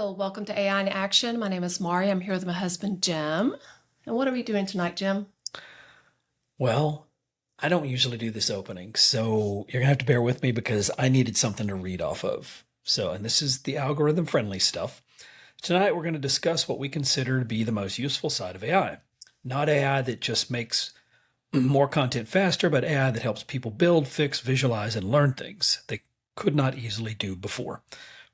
Hello, welcome to AI in Action. My name is Maury. I'm here with my husband, Jim. And what are we doing tonight, Jim? Well, I don't usually do this opening, so you're gonna have to bear with me because I needed something to read off of. And this is the algorithm friendly stuff. Tonight, we're going to discuss what we consider to be the most useful side of AI. Not AI that just makes more content faster, but AI that helps people build, fix, visualize, and learn things they could not easily do before.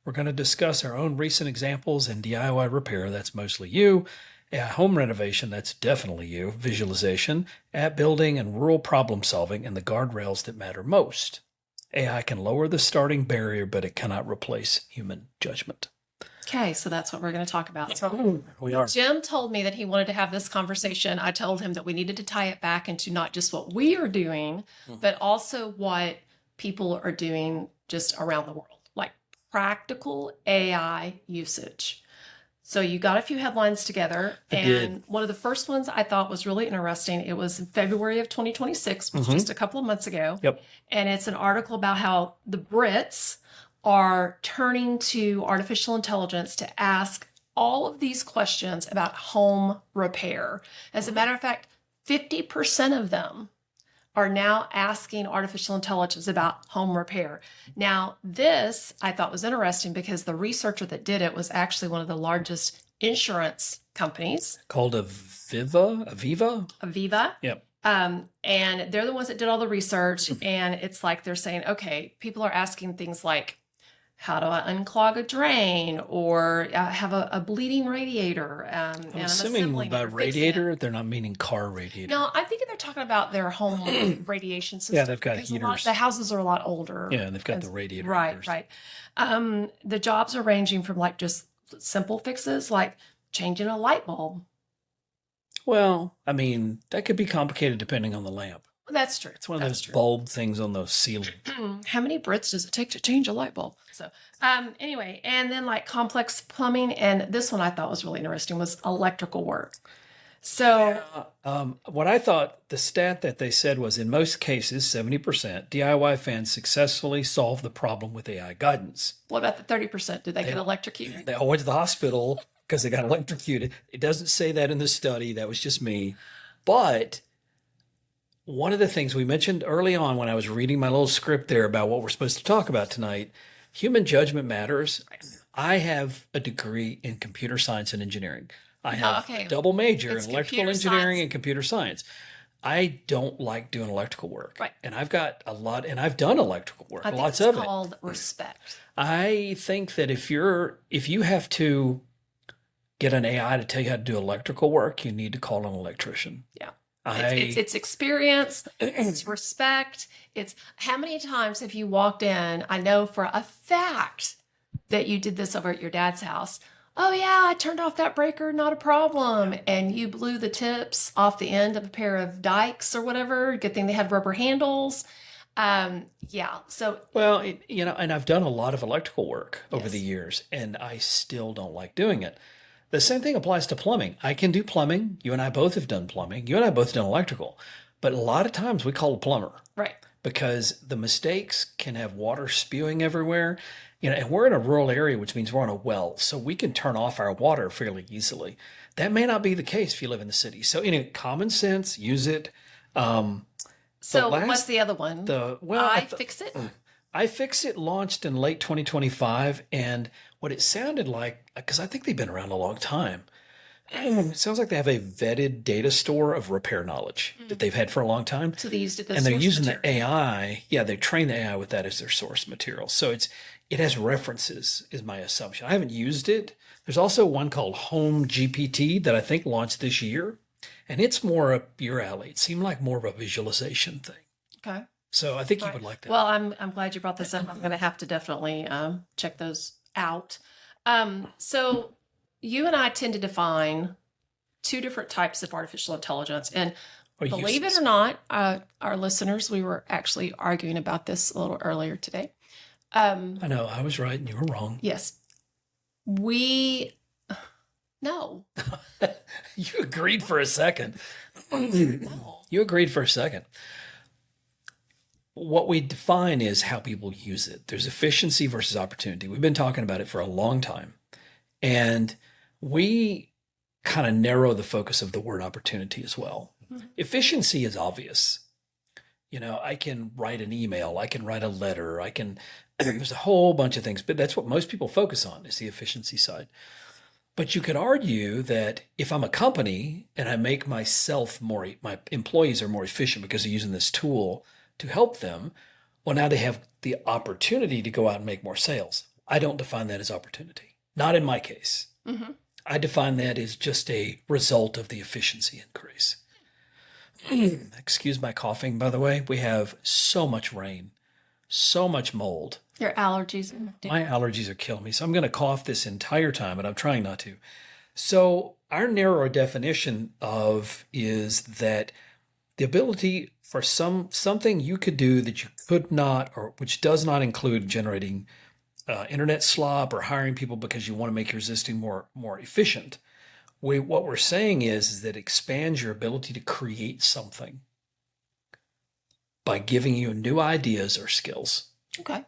We're going to discuss our own recent examples in DIY repair, that's mostly you, home renovation, that's definitely you, visualization, app building, and rural problem solving, and the guardrails that matter most. AI can lower the starting barrier, but it cannot replace human judgment. Okay, so that's what we're going to talk about. So We are. Jim told me that he wanted to have this conversation. I told him that we needed to tie it back into not just what we are doing, but also what people are doing just around the world, like practical AI usage. So you got a few headlines together, I did. one of the first ones I thought was really interesting. It was in February of 2026, which is just a couple of months ago. Yep. And it's an article about how the Brits are turning to artificial intelligence to ask all of these questions about home repair. As a matter of fact, 50% of them are now asking artificial intelligence about home repair. Now, this I thought was interesting because the researcher that did it was actually one of the largest insurance companies, Called Aviva? Aviva. Yep. And they're the ones that did all the research. And it's like they're saying, okay, people are asking things like, how do I unclog a drain or have a bleeding radiator? I'm and assuming assembling by it or fixing it. radiator, they're not meaning car radiator. No, I'm thinking they're talking about their home radiation system. Yeah, they've got because heaters. The houses are a lot older. Yeah, and they've got the radiator Right, heaters. right. The jobs are ranging from like just simple fixes, like changing a light bulb. Well, I mean, that could be complicated depending on the lamp. That's true. It's one of That's those true. bulb things on the ceiling. How many Brits does it take to change a light bulb? So, anyway, and then like complex plumbing, and this one I thought was really interesting was electrical work. So, What I thought the stat that they said was in most cases, 70%, DIY fans successfully solve the problem with AI guidance. what about the 30%? Did they get electrocuted? They all went to the hospital because they got electrocuted. It doesn't say that in the study. That was just me. But one of the things we mentioned early on when I was reading my little script there about what we're supposed to talk about tonight, human judgment matters. I have a degree in computer science and engineering. I have okay. a double major It's in electrical computer engineering science. and computer science. I don't like doing electrical work. Right. And I've got a lot, and I've done electrical work, I think lots it's of it. called respect. I think that if you have to get an AI to tell you how to do electrical work, you need to call an electrician. Yeah. I It's experience, it's respect. It's how many times have you walked in? I know for a fact that you did this over at your dad's house. Oh, yeah, I turned off that breaker, not a problem. And you blew the tips off the end of a pair of dikes or whatever. Good thing they had rubber handles. Yeah. So, well, and I've done a lot of electrical work over Yes. the years, and I still don't like doing it. The same thing applies to plumbing. I can do plumbing. You and I both have done plumbing. You and I both done electrical. But a lot of times we call a plumber right. because the mistakes can have water spewing everywhere. And we're in a rural area, which means we're on a well, so we can turn off our water fairly easily. That may not be the case if you live in the city. So, common sense, use it. So, last- what's the other one? Fix it. iFixit launched in late 2025, and what it sounded like, because I think they've been around a long time, it sounds like they have a vetted data store of repair knowledge that they've had for a long time. So they used it as And they're source using the material. AI. Yeah, they train the AI with that as their source material. So it has references, is my assumption. I haven't used it. There's also one called Home GPT that I think launched this year, and it's more up your alley. It seemed like more of a visualization thing. Okay. So I think you Right. would like that. Well, I'm glad you brought this up. I'm going to have to definitely check those out. So you and I tend to define two different types of artificial intelligence, and Or believe it uses. or not, our listeners, we were actually arguing about this a little earlier today. I know, I was right and you were wrong. Yes, we no. You agreed for a second. No. You agreed for a second. What we define is how people use it. There's efficiency versus opportunity. We've been talking about it for a long time. And we kind of narrow the focus of the word opportunity as well. Efficiency is obvious. I can write an email, I can write a letter, there's a whole bunch of things, but that's what most people focus on is the efficiency side. But you could argue that if I'm a company and I make my employees are more efficient because they're using this tool to help them, well, now they have the opportunity to go out and make more sales. I don't define that as opportunity. Not in my case. Mm-hmm. I define that as just a result of the efficiency increase. Excuse my coughing, by the way. We have so much rain, so much mold. Your allergies. My allergies are killing me. So I'm going to cough this entire time, and I'm trying not to. So our narrow definition of is that the ability for something you could do that you could not, or which does not include generating internet slop or hiring people because you want to make your existing more efficient. What we're saying is that it expands your ability to create something by giving you new ideas or skills. Okay.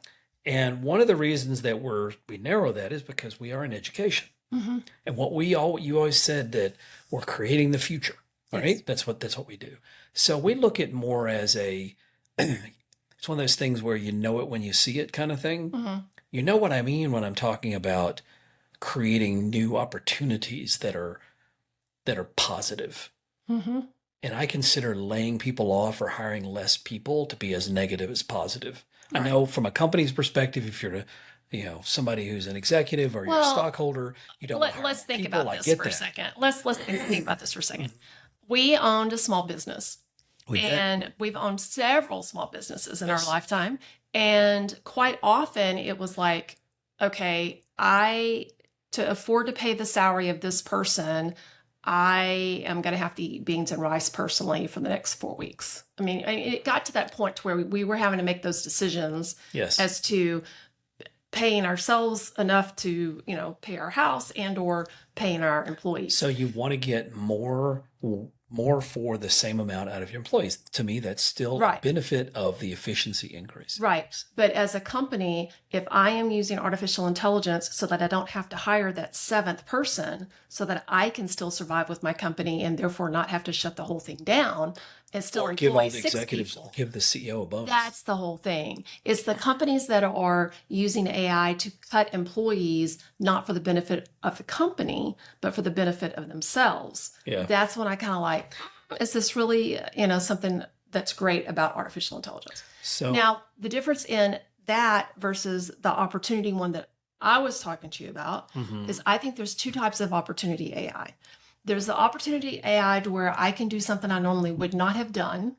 And one of the reasons that we narrow that is because we are in education. Mm-hmm. And you always said that we're creating the future, right? Yes. That's what we do. So we look at more as it's one of those things where you know it when you see it kind of thing. Mm-hmm. You know what I mean when I'm talking about creating new opportunities that are positive. Mm-hmm. And I consider laying people off or hiring less people to be as negative as positive. Right. I know from a company's perspective, if you're somebody who's an executive or you're a stockholder, you don't. Let's think about this for a second. Let's think about this for a second. We owned a small business, and we've owned several small businesses in our lifetime. And quite often it was like, okay, to afford to pay the salary of this person, I am going to have to eat beans and rice personally for the next 4 weeks. I mean, it got to that point to where we were having to make those decisions as to paying ourselves enough to, pay our house and or paying our employees. So you want to get more for the same amount out of your employees. To me, that's still a benefit of the efficiency increase. Right. But as a company, if I am using artificial intelligence so that I don't have to hire that seventh person so that I can still survive with my company and therefore not have to shut the whole thing down and still or give all employ the 6 executives, people. give the CEO a bonus. That's the whole thing. It's the companies that are using AI to cut employees, not for the benefit of the company, but for the benefit of themselves. Yeah. That's when I kind of like, is this really, something that's great about artificial intelligence? So now, the difference in that versus the opportunity one that I was talking to you about is I think there's 2 types of opportunity AI. There's the opportunity AI to where I can do something I normally would not have done,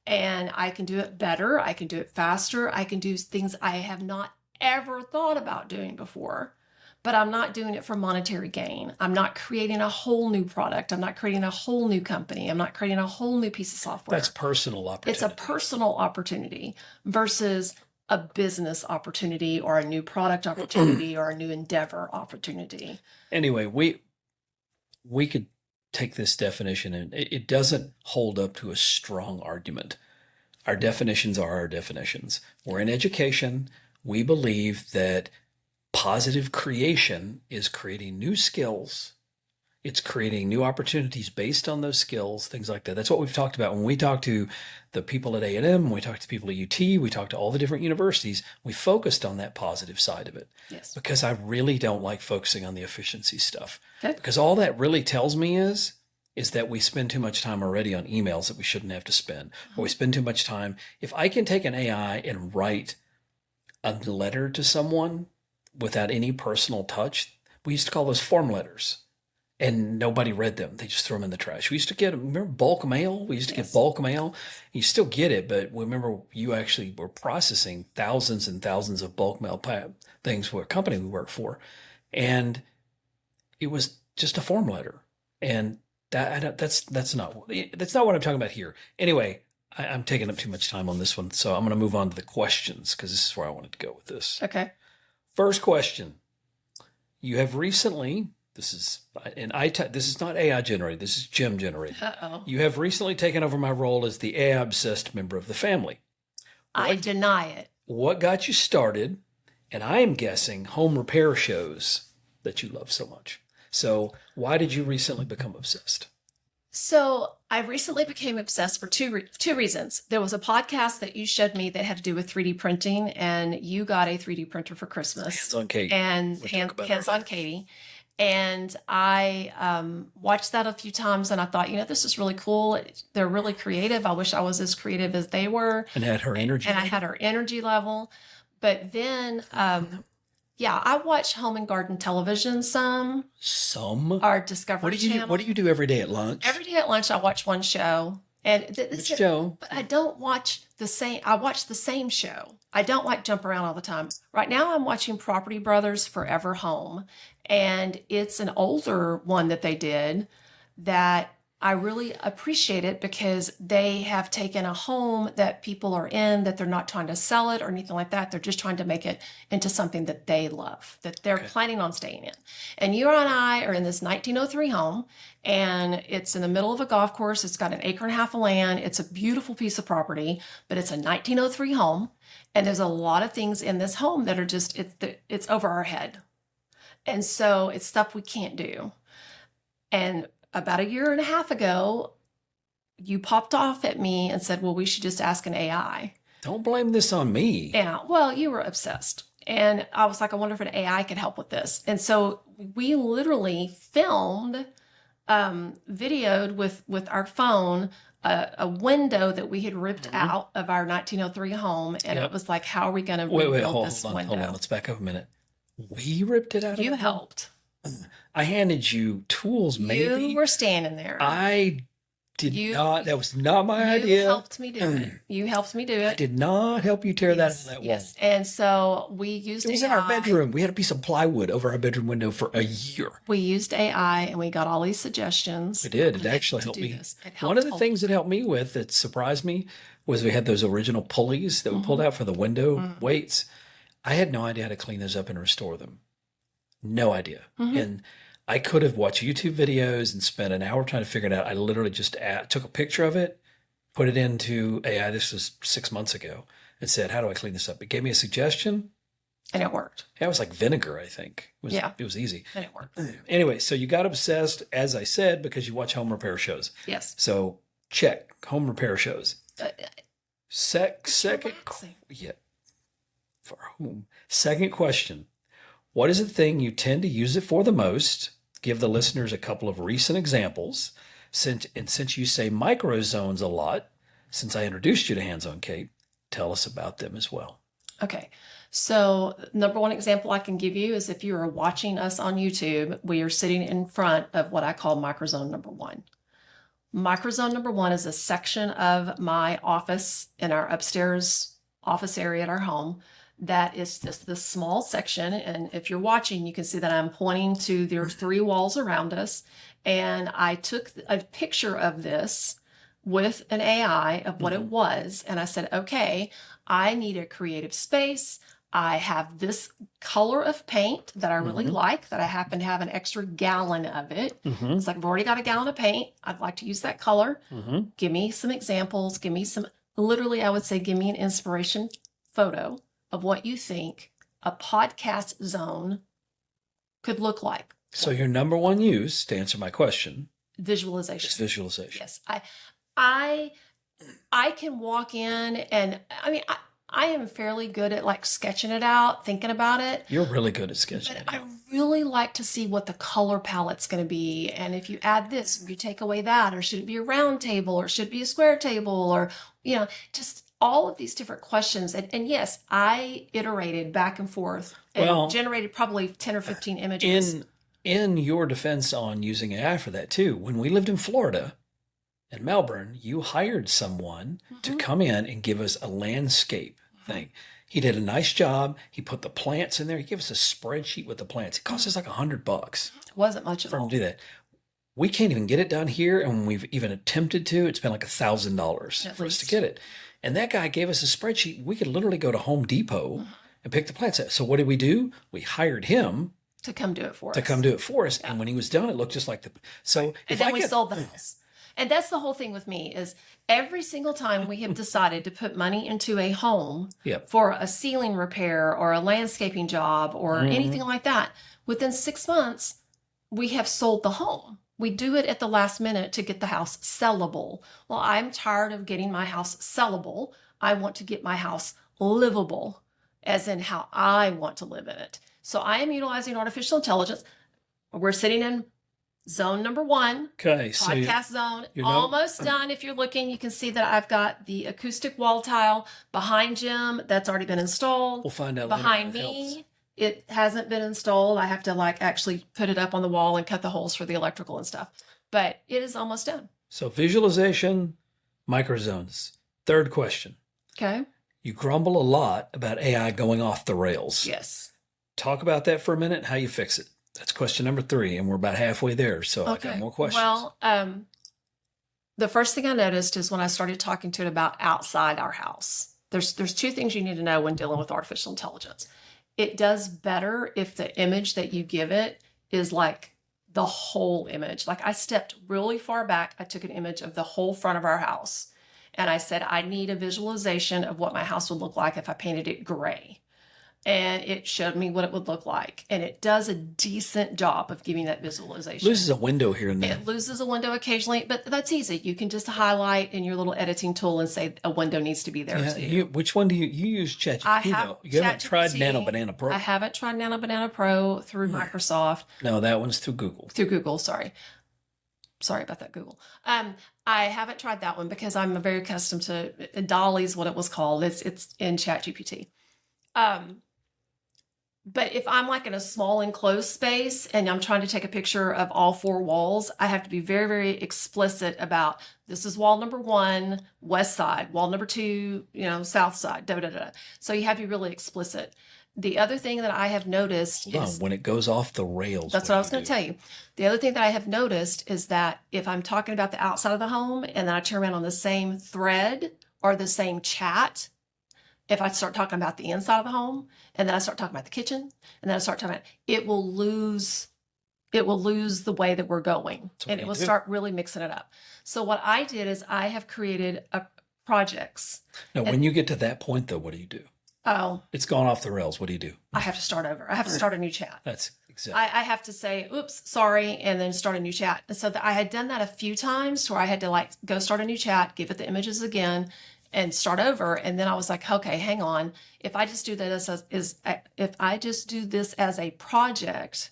and I can do it better. I can do it faster. I can do things I have not ever thought about doing before, but I'm not doing it for monetary gain. I'm not creating a whole new product. I'm not creating a whole new company. I'm not creating a whole new piece of software. that's personal opportunity. It's a personal opportunity versus a business opportunity or a new product opportunity or a new endeavor opportunity. Anyway, we could take this definition and it doesn't hold up to a strong argument. Our definitions are our definitions. We're in education. We believe that positive creation is creating new skills. It's creating new opportunities based on those skills, things like that. That's what we've talked about. When we talk to the people at A&M, we talk to people at UT, we talk to all the different universities, we focused on that positive side of it. Yes. Because I really don't like focusing on the efficiency stuff. Okay. Because all that really tells me is that we spend too much time already on emails that we shouldn't have to spend. Or we spend too much time. If I can take an AI and write a letter to someone without any personal touch, we used to call those form letters. And nobody read them. They just threw them in the trash. We used to remember bulk mail? We used to get bulk mail. You still get it, but remember you actually were processing thousands and thousands of bulk mail things for a company we worked for. And it was just a form letter. And that's not what I'm talking about here. Anyway, I'm taking up too much time on this one. So I'm going to move on to the questions because this is where I wanted to go with this. Okay. First question. You have recently... This is not AI generated. This is Jim generated. Uh-oh. You have recently taken over my role as the AI obsessed member of the family. I deny it. What got you started? And I am guessing home repair shows. that you love so much. So why did you recently become obsessed? So I recently became obsessed for two reasons. There was a podcast that you showed me that had to do with 3D printing, and you got a 3D printer for Christmas. Hands on Kate. And hands on Katie. And I watched that a few times, and I thought, this is really cool. They're really creative. I wish I was as creative as they were. And had her energy. And I had her energy level. But then, I watch home and garden television some. Our Discovery Channel. What do you do every day at lunch? Every day at lunch, I watch one show. And Which show? But I don't watch the same. I watch the same show. I don't like jump around all the time. Right now, I'm watching Property Brothers Forever Home. And it's an older one that they did that I really appreciate it because they have taken a home that people are in, that they're not trying to sell it or anything like that. They're just trying to make it into something that they love, that they're planning on staying in. And you and I are in this 1903 home, and it's in the middle of a golf course. It's got an acre and a half of land. It's a beautiful piece of property, but it's a 1903 home. And there's a lot of things in this home that are just, it's over our head. And so it's stuff we can't do. And about a year and a half ago, you popped off at me and said, well, we should just ask an AI. Don't blame this on me. Yeah, well, you were obsessed. And I was like, I wonder if an AI could help with this. And so we literally filmed, videoed with our phone, a window that we had ripped out of our 1903 home. And it was like, how are we going to rebuild this window? Hold on. Let's back up a minute. We ripped it out of You helped. I handed you tools, maybe. You were standing there. I did not. That was not my idea. You helped me do it. You helped me do it. I did not help you tear that out of that wall. Yes. And so we used AI. It was in our bedroom. We had a piece of plywood over our bedroom window for a year. We used AI, and we got all these suggestions. We did. It actually helped me. One of the things that helped me with that surprised me was we had those original pulleys that we pulled out for the window weights. I had no idea how to clean those up and restore them. No idea. And I could have watched YouTube videos and spent an hour trying to figure it out. I literally just took a picture of it, put it into AI. This was 6 months ago, and said, how do I clean this up? It gave me a suggestion. And it worked. It was like vinegar, I think. It was easy. And it worked. Anyway, so you got obsessed, as I said, because you watch home repair shows. Yes. So check home repair shows. Second question. What is the thing you tend to use it for the most? Give the listeners a couple of recent examples. Since you say micro zones a lot, since I introduced you to Hands on Kate, tell us about them as well. Okay. So number one example I can give you is if you are watching us on YouTube, we are sitting in front of what I call microzone number one. Microzone number one is a section of my office in our upstairs office area at our home. That is just this small section. And if you're watching, you can see that I'm pointing to there are 3 walls around us. And I took a picture of this with an AI of what it was. And I said, okay, I need a creative space. I have this color of paint that I really like, that I happen to have an extra gallon of it. It's like, I've already got a gallon of paint. I'd like to use that color. Give me some examples. Give me some, literally, I would say, give me an inspiration photo of what you think a podcast zone could look like. So your number one use, to answer my question, visualization. Is visualization. Yes. I can walk in and I am fairly good at like sketching it out, thinking about it. You're really good at sketching. But I really like to see what the color palette's going to be. And if you add this, if you take away that, or should it be a round table, or should it be a square table, or, just all of these different questions. And yes, I iterated back and forth and generated probably 10 or 15 images. In your defense on using AI for that too, when we lived in Florida, in Melbourne, you hired someone to come in and give us a landscape thing. He did a nice job. He put the plants in there. He gave us a spreadsheet with the plants. It cost us like $100. It wasn't much at all. For him to do that. We can't even get it done here. And when we've even attempted to, it's been like $1,000 for us to get it. And that guy gave us a spreadsheet. We could literally go to Home Depot and pick the plants up. So what did we do? We hired him to come do it for us. And when he was done, it looked just like the. So and then we sold the house. And that's the whole thing with me is every single time we have decided to put money into a home Yep. for a ceiling repair or a landscaping job or anything like that, within 6 months, we have sold the home. We do it at the last minute to get the house sellable. Well, I'm tired of getting my house sellable. I want to get my house livable, as in how I want to live in it. So I am utilizing artificial intelligence. We're sitting in zone number 1, Okay. So podcast zone. you're Almost done. If you're looking, you can see that I've got the acoustic wall tile behind Jim. That's already been installed. we'll find out later Behind if it helps. me, it hasn't been installed. I have to like actually put it up on the wall and cut the holes for the electrical and stuff. But it is almost done. So visualization, microzones. Third question. Okay. You grumble a lot about AI going off the rails. Yes. Talk about that for a minute, how you fix it. That's question number 3, and we're about halfway there. So I got more questions. Well, the first thing I noticed is when I started talking to it about outside our house. There's 2 things you need to know when dealing with artificial intelligence. It does better if the image that you give it is like the whole image. Like I stepped really far back. I took an image of the whole front of our house. And I said, I need a visualization of what my house would look like if I painted it gray. And it showed me what it would look like. And it does a decent job of giving that visualization. Loses a window here and there. It loses a window occasionally, but that's easy. You can just highlight in your little editing tool and say a window needs to be there too. Which one do you use? ChatGPT, I have though. You haven't tried ChatGPT. Nano Banana Pro. I haven't tried Nano Banana Pro through Microsoft. No, that one's through Google. Through Google, sorry. Sorry about that, Google. I haven't tried that one because I'm very accustomed to Dolly's what it was called. It's in ChatGPT. But if I'm like in a small enclosed space and I'm trying to take a picture of all 4 walls, I have to be very, very explicit about this is wall number 1, west side, wall number 2, south side, da da da. So you have to be really explicit. The other thing that I have noticed is when it goes off the rails. that's what I was going to tell you. The other thing that I have noticed is that if I'm talking about the outside of the home and then I turn around on the same thread or the same chat, if I start talking about the inside of the home and then I start talking about the kitchen and then I start talking about it will lose the way that we're going and it will start really mixing it up. So what I did is I have created projects. Now, when you get to that point, though, what do you do? Oh, it's gone off the rails. What do you do? I have to start over. I have to start a new chat. That's exactly. I have to say, oops, sorry, and then start a new chat. And so I had done that a few times where I had to like go start a new chat, give it the images again, and start over. And then I was like, okay, hang on. If I just do this as a project,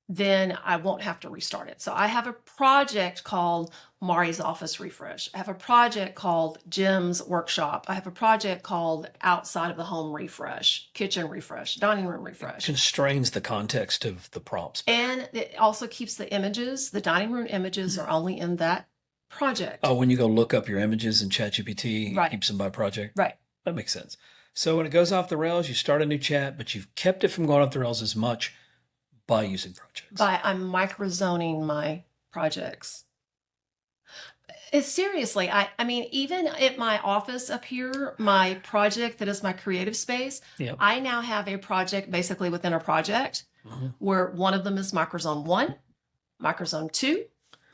then I won't have to restart it. So I have a project called Maurie's Office Refresh. I have a project called Jim's Workshop. I have a project called Outside of the Home Refresh, Kitchen Refresh, Dining Room Refresh. It constrains the context of the prompts. And it also keeps the images, the dining room images are only in that project. Oh, when you go look up your images in ChatGPT, Right. it keeps them by project? Right. That makes sense. So when it goes off the rails, you start a new chat, but you've kept it from going off the rails as much by using projects. I'm microzoning my projects. Seriously, I mean, even at my office up here, my project that is my creative space, Yep. I now have a project basically within a project where one of them is microzone 1, microzone 2,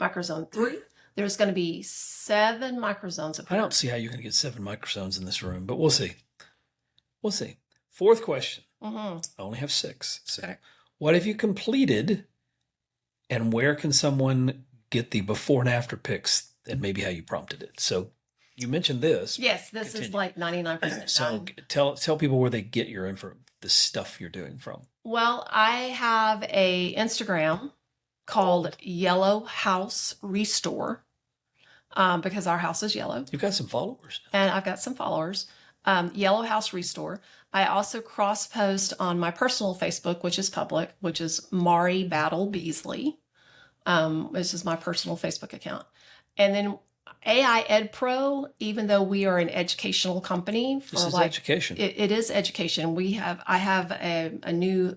microzone 3. There's going to be 7 microzones up I here. don't see how you're going to get 7 microzones in this room, but we'll see. We'll see. 4th question. I only have 6. So Okay. what have you completed and where can someone get the before and after pics and maybe how you prompted it? So you mentioned this. Yes, this is Continue. like 99% So done. tell people where they get your info, the stuff you're doing from. Well, I have a Instagram called Yellow House Restore because our house is yellow. You've got some followers now. And I've got some followers. Yellow House Restore. I also cross post on my personal Facebook, which is public, which is Maurie Beasley, which is my personal Facebook account. And then AI Ed Pro, even though we are an educational company for This is like education. it is education. I have a new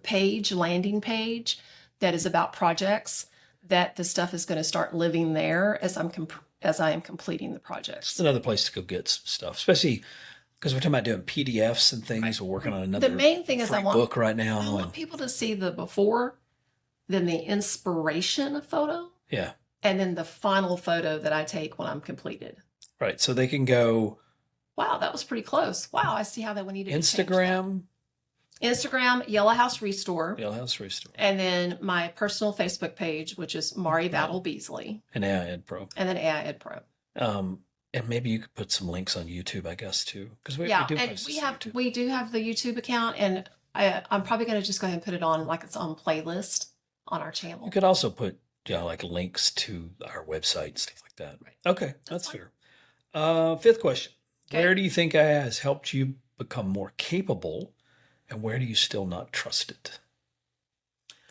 landing page that is about projects that the stuff is going to start living there as I am completing the projects. It's another place to go get some stuff, especially because we're talking about doing PDFs and things. We're working on another The main thing is free I want book right now. people to see the before, then the inspiration photo, Yeah. and then the final photo that I take when I'm completed. Right. So they can go Wow, that was pretty close. Wow, I see how that would need to be changed then. Instagram, Instagram, Yellow House Restore, Yellow House Restore, and then my personal Facebook page, which is Maurie and Beasley, and AI Ed Pro. and then AI Ed Pro. And maybe you could put some links on YouTube, I guess, too, because we do And post this on YouTube. we do have the YouTube account, and I'm probably going to just go ahead and put it on like its own playlist on our channel. You could also put like links to our website and stuff like that. Right. Okay, that's fine. fair. Fifth question. Okay. Where do you think AI has helped you become more capable, and where do you still not trust it?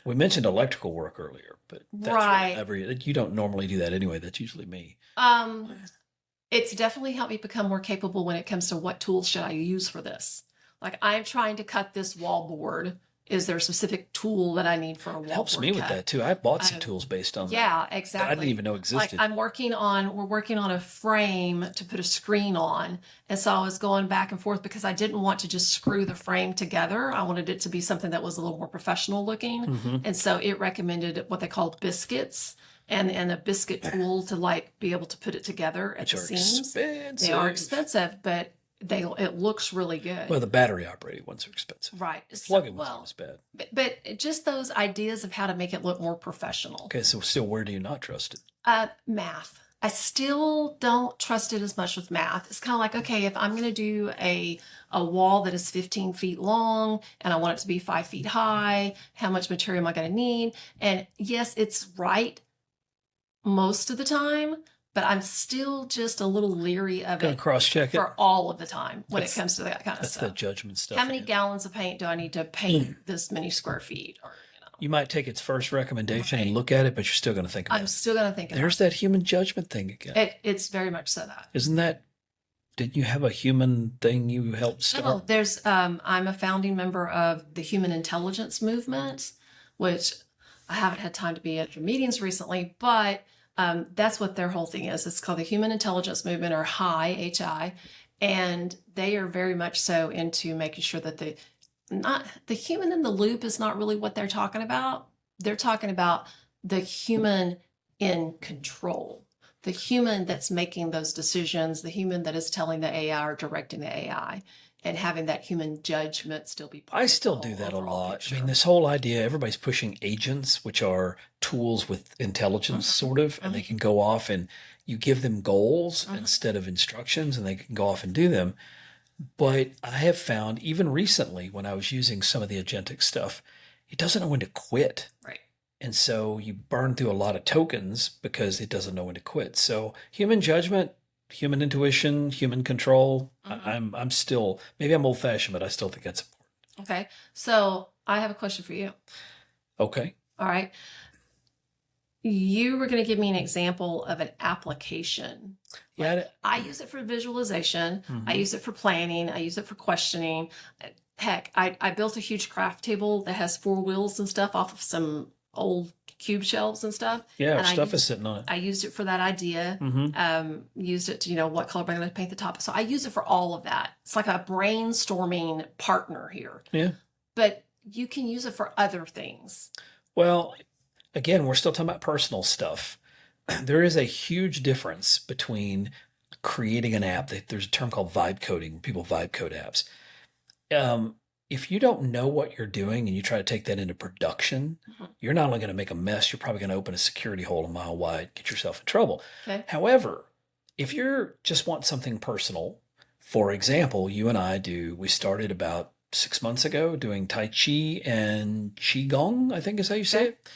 We mentioned electrical work earlier, but that's Right. you don't normally do that anyway. That's usually me. It's definitely helped me become more capable when it comes to what tools should I use for this. Like, I'm trying to cut this wall board. Is there a specific tool that I need for a wall It helps board me with cut? that too. I bought some tools based on that. Yeah, that exactly. I didn't even know Like, existed. we're working on a frame to put a screen on. And so I was going back and forth because I didn't want to just screw the frame together. I wanted it to be something that was a little more professional looking. Mhm. And so it recommended what they called biscuits and a biscuit tool to like be able to put it together at Which the are seams. expensive. They are expensive, but it looks really good. Well, the battery operated ones are expensive. Right. Plug-in ones aren't as bad. But just those ideas of how to make it look more professional. Okay, so still, where do you not trust it? Math. I still don't trust it as much with math. It's kind of like, okay, if I'm going to do a wall that is 15 feet long and I want it to be 5 feet high, how much material am I going to need? And yes, it's right most of the time, but I'm still just a little leery of Gonna it cross-check it. for all of the time when That's- it comes to that kind of That's stuff. the judgment stuff. How many again. gallons of paint do I need to paint this many square feet? Or, You might take its first recommendation and Right. look at it, but you're still going to think about I'm it. still going to think about There's that human judgment thing again. it. It's very much so that. Isn't that? Didn't you have a human thing you helped start? No, there's I'm a founding member of the Human Intelligence Movement, which I haven't had time to be at your meetings recently, but that's what their whole thing is. It's called the Human Intelligence Movement, or HI, and they are very much so into making sure that the human in the loop is not really what they're talking about. They're talking about the human in control. The human that's making those decisions, the human that is telling the AI or directing the AI, and having that human judgment still be part I of the still whole do that a overall lot. picture. I mean, this whole idea, everybody's pushing agents, which are tools with intelligence, sort of, and they can go off and you give them goals instead of instructions, and they can go off and do them. But I have found, even recently, when I was using some of the agentic stuff, it doesn't know when to quit. Right. And so you burn through a lot of tokens because it doesn't know when to quit. So human judgment, human intuition, human control. I'm still, maybe I'm old fashioned, but I still think that's important. Okay. So I have a question for you. Okay. All right. You were going to give me an example of an application. Yeah. I use it for visualization. I Mhm. use it for planning. I use it for questioning. Heck, I built a huge craft table that has 4 wheels and stuff off of some old cube shelves and stuff. Yeah. And Stuff is sitting on it. I used it for that idea. Used it to, what color am I going to paint the top? So I use it for all of that. It's like a brainstorming partner here. Yeah. But you can use it for other things. Well, again, we're still talking about personal stuff. There is a huge difference between creating an app. There's a term called vibe coding. People vibe code apps. If you don't know what you're doing and you try to take that into production, you're not only going to make a mess, you're probably going to open a security hole a mile wide, get yourself in trouble. Okay. However, if you just want something personal, for example, you and we started about 6 months ago doing Tai Chi and Qigong, I think is how you say it.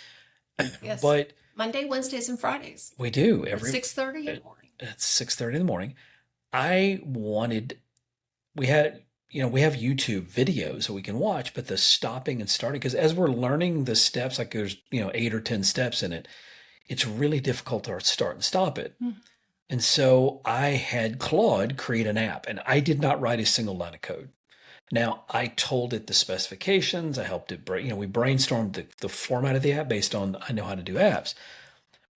Yes. But Monday, Wednesdays, and Fridays. we do At 6:30 in the morning. It's 6:30 in the morning. We have YouTube videos that we can watch, but the stopping and starting, because as we're learning the steps, like there's 8 or 10 steps in it, it's really difficult to start and stop it. And so I had Claude create an app, and I did not write a single line of code. Now, I told it the specifications. I helped it, we brainstormed the format of the app based on I know how to do apps.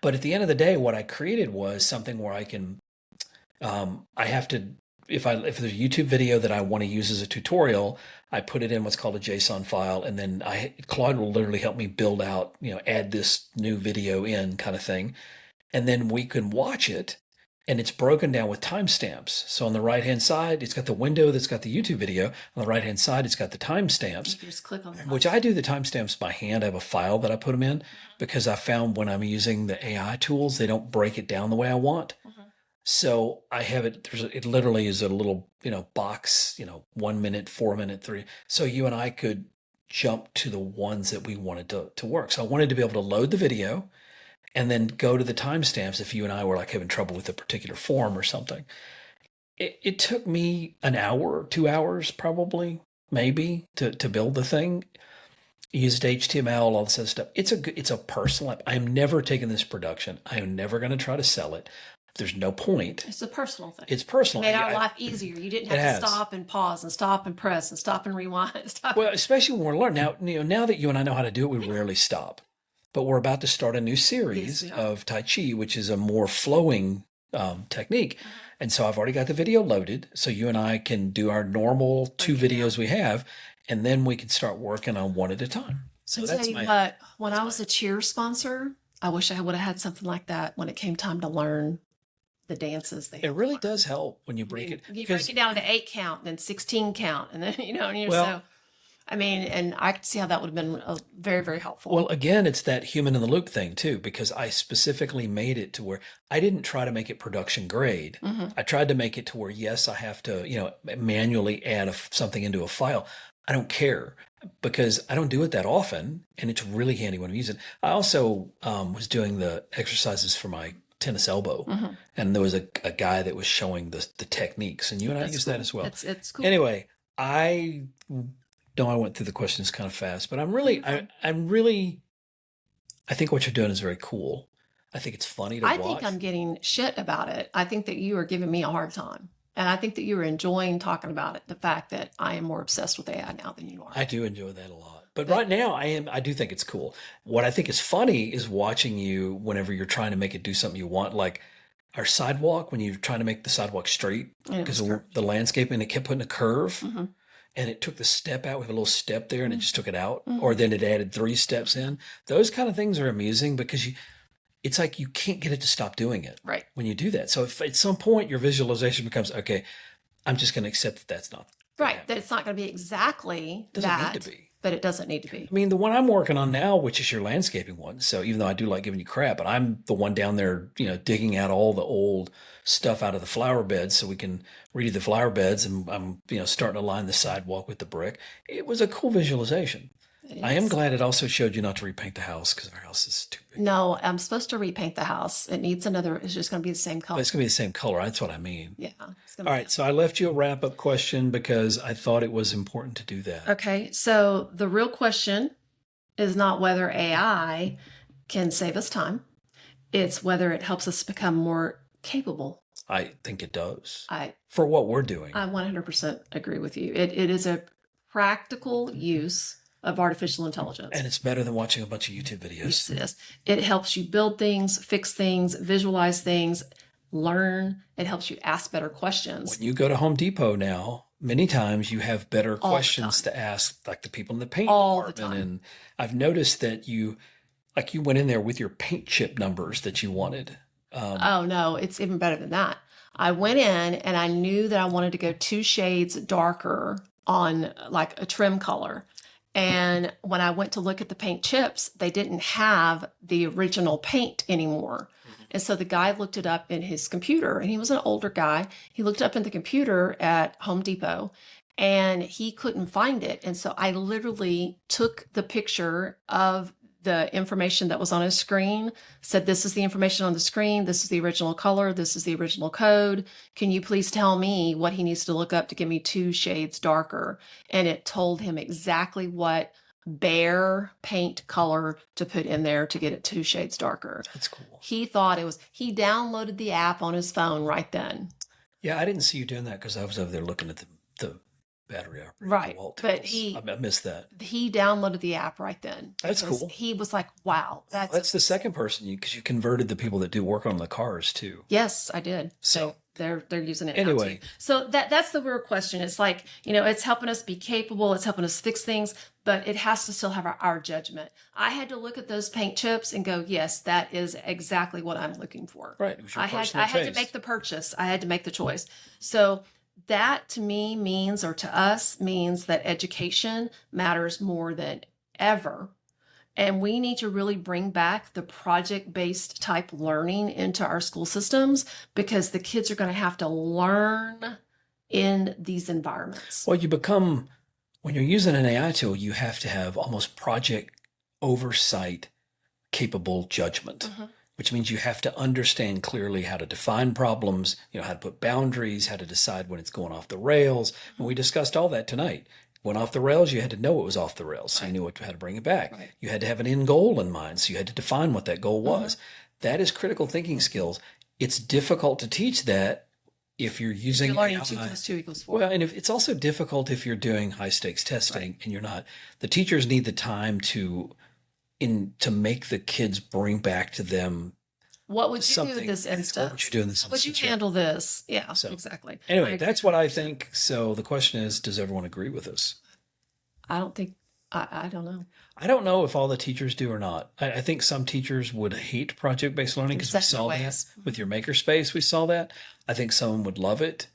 But at the end of the day, what I created was something where I can, I have to, if there's a YouTube video that I want to use as a tutorial, I put it in what's called a JSON file, and then Claude will literally help me build out, add this new video in kind of thing. and then we can watch it, and it's broken down with timestamps. So on the right-hand side, it's got the window that's got the YouTube video. On the right-hand side, it's got the timestamps. You can just click on the Which I do the timestamps by hand. I have a file that I put them in because I found when I'm using the AI tools, they don't break it down the way I want. So I have it. It literally is a little, box, 1 minute, 4 minute, 3. So you and I could jump to the ones that we wanted to work. So I wanted to be able to load the video and then go to the timestamps if you and I were like having trouble with a particular form or something. It took me an hour, 2 hours probably, maybe to build the thing. Used HTML, all this other stuff. It's a personal app. I am never taking this production. I am never going to try to sell it. There's no point. It's a personal thing. It's personal. It made our life easier. You didn't have to stop and pause and stop and press and stop and rewind. Well, especially when we're learning. Now that you and I know how to do it, we rarely stop. But we're about to start a new series of Tai Chi, which is a more flowing technique. And so I've already got the video loaded. So you and I can do our normal 2 videos we have, and then we can start working on one at a time. So that's when I was a cheer sponsor, I wish I would have had something like that when it came time to learn the dances. It really does help when you break it. You break it down to 8 count and then 16 count. And then, and you're and I could see how that would have been very, very helpful. Well, again, it's that human in the loop thing too, because I specifically made it to where I didn't try to make it production grade. I tried to make it to where, yes, I have to, manually add something into a file. I don't care because I don't do it that often, and it's really handy when I'm using it. I also was doing the exercises for my tennis elbow, and there was a guy that was showing the techniques, and you and I use that as well. It's cool. Anyway, I know I went through the questions kind of fast, but I'm really, I think what you're doing is very cool. I think it's funny to watch. I think I'm getting shit about it. I think that you are giving me a hard time. And I think that you are enjoying talking about it. The fact that I am more obsessed with AI now than you are. I do enjoy that a lot. But right now I do think it's cool. What I think is funny is watching you whenever you're trying to make it do something you want, like our sidewalk, when you're trying to make the sidewalk straight because of the landscape, and it kept putting a curve. And it took the step out. We have a little step there, and it just took it out. Or then it added 3 steps in. Those kind of things are amusing because it's like you can't get it to stop doing it when you do that. So if at some point your visualization becomes, okay, I'm just going to accept that that's not. Right, that it's not going to be exactly that. Doesn't need to be. But it doesn't need to be. I mean, the one I'm working on now, which is your landscaping one. So even though I do like giving you crap, but I'm the one down there, digging out all the old stuff out of the flower beds so we can redo the flower beds. And I'm, starting to line the sidewalk with the brick. It was a cool visualization. I am glad it also showed you not to repaint the house because our house is too big. No, I'm supposed to repaint the house. It needs it's just going to be the same color. It's going to be the same color. That's what I mean. Yeah. All right. So I left you a wrap-up question because I thought it was important to do that. Okay. So the real question is not whether AI can save us time. It's whether it helps us become more capable. I think it does. For what we're doing. I 100% agree with you. It is a practical use of artificial intelligence. And it's better than watching a bunch of YouTube videos. Yes, it is. It helps you build things, fix things, visualize things, learn. It helps you ask better questions. When you go to Home Depot now, many times you have better questions to ask, like the people in the paint department. And I've noticed that you went in there with your paint chip numbers that you wanted. Oh, no, it's even better than that. I went in and I knew that I wanted to go 2 shades darker on like a trim color. And when I went to look at the paint chips, they didn't have the original paint anymore. And so the guy looked it up in his computer, and he was an older guy. He looked up in the computer at Home Depot and he couldn't find it. And so I literally took the picture of the information that was on his screen, said, this is the information on the screen. This is the original color. This is the original code. Can you please tell me what he needs to look up to give me 2 shades darker? And it told him exactly what bare paint color to put in there to get it 2 shades darker. That's cool. He thought he downloaded the app on his phone right then. Yeah, I didn't see you doing that because I was over there looking at the battery operated. Right. But I missed that. He downloaded the app right then. That's cool. He was like, wow. That's the second person because you converted the people that do work on the cars too. Yes, I did. So they're using it Anyway. now too. So that's the real question. It's like, it's helping us be capable. It's helping us fix things, but it has to still have our judgment. I had to look at those paint chips and go, yes, that is exactly what I'm looking for. Right. It was your I personal had to taste. make the purchase. I had to make the choice. So that to me means, or to us means, that education matters more than ever. And we need to really bring back the project-based type learning into our school systems, because the kids are going to have to learn in these environments. Well, when you're using an AI tool, you have to have almost project oversight capable judgment, which means you have to understand clearly how to define problems, how to put boundaries, how to decide when it's going off the rails. And we discussed all that tonight. Went off the rails, you had to know it was off the rails, so you knew how to bring it back. Right. You had to have an end goal in mind, so you had to define what that goal was. That is critical thinking skills. It's difficult to teach that if you're using You're learning AI. 2 + 2 = 4. Well, and it's also difficult if you're doing high stakes testing and you're not. The teachers need the time to make the kids bring back to them. What would you do something. in this instance? What would you do in this How would you instance? Yeah. handle this? Yeah, So, exactly. Anyway, that's what I think. So the question is, does everyone agree with us? I don't think, I don't know. I don't know if all the teachers do or not. I think some teachers would hate project-based learning because we There's saw definitely that ways. with your makerspace. We saw that. I think some would love it.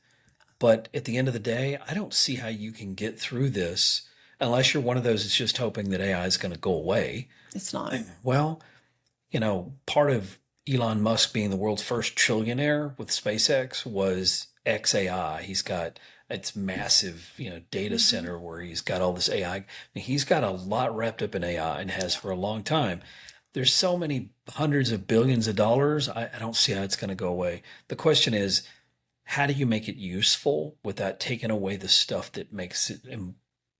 But at the end of the day, I don't see how you can get through this unless you're one of those that's just hoping that AI is going to go away. It's not. Well, part of Elon Musk being the world's first trillionaire with SpaceX was XAI. He's got its massive, data center where he's got all this AI. He's got a lot wrapped up in AI and has for a long time. There's so many hundreds of billions of dollars. I don't see how it's going to go away. The question is, how do you make it useful without taking away the stuff that makes it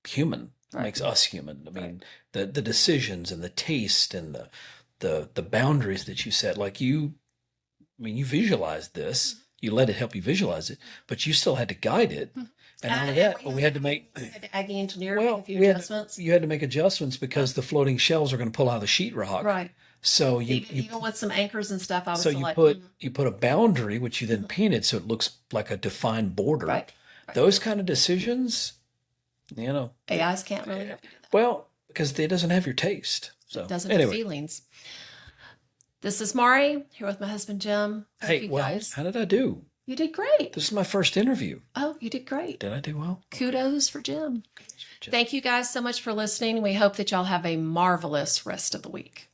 human, makes us human? I mean, the decisions and the taste and the boundaries that you set. Like you visualized this. You let it help you visualize it, but you still had to guide it. And all of that, but we had to make Aggie engineer a few adjustments. You had to make adjustments because the floating shells are going to pull out of the sheetrock. Right. So even with some anchors and stuff, I was you put a boundary, which you then painted so it looks like a defined border. Right. Those kind of decisions, AIs can't really help you do that. Well, because it doesn't have your taste. So It doesn't have feelings. This is Maurie, here with my husband, Jim. Thank you guys. How did I do? You did great. This is my first interview. Oh, you did great. Did I do well? Kudos for Jim. Thank you guys so much for listening. We hope that y'all have a marvelous rest of the week.